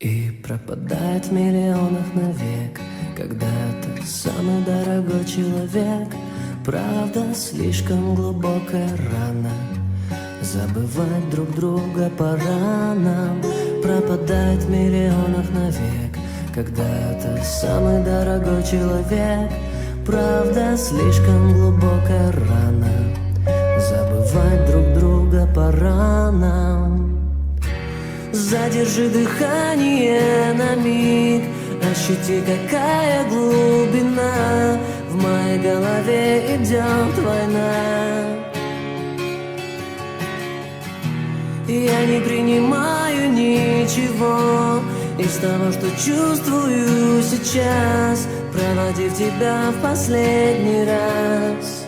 И пропадает в миллионах навек когда-то самый дорогой человек. Правда, слишком глубокая рана, забывать друг друга пора нам. Пропадает в миллионах навек когда-то самый дорогой человек. Правда, слишком глубокая рана, забывать друг друга пора нам. Задержи дыхание на миг, ощути, какая глубина. В моей голове идет война. Я не принимаю ничего из того, что чувствую сейчас, проводив тебя в последний раз.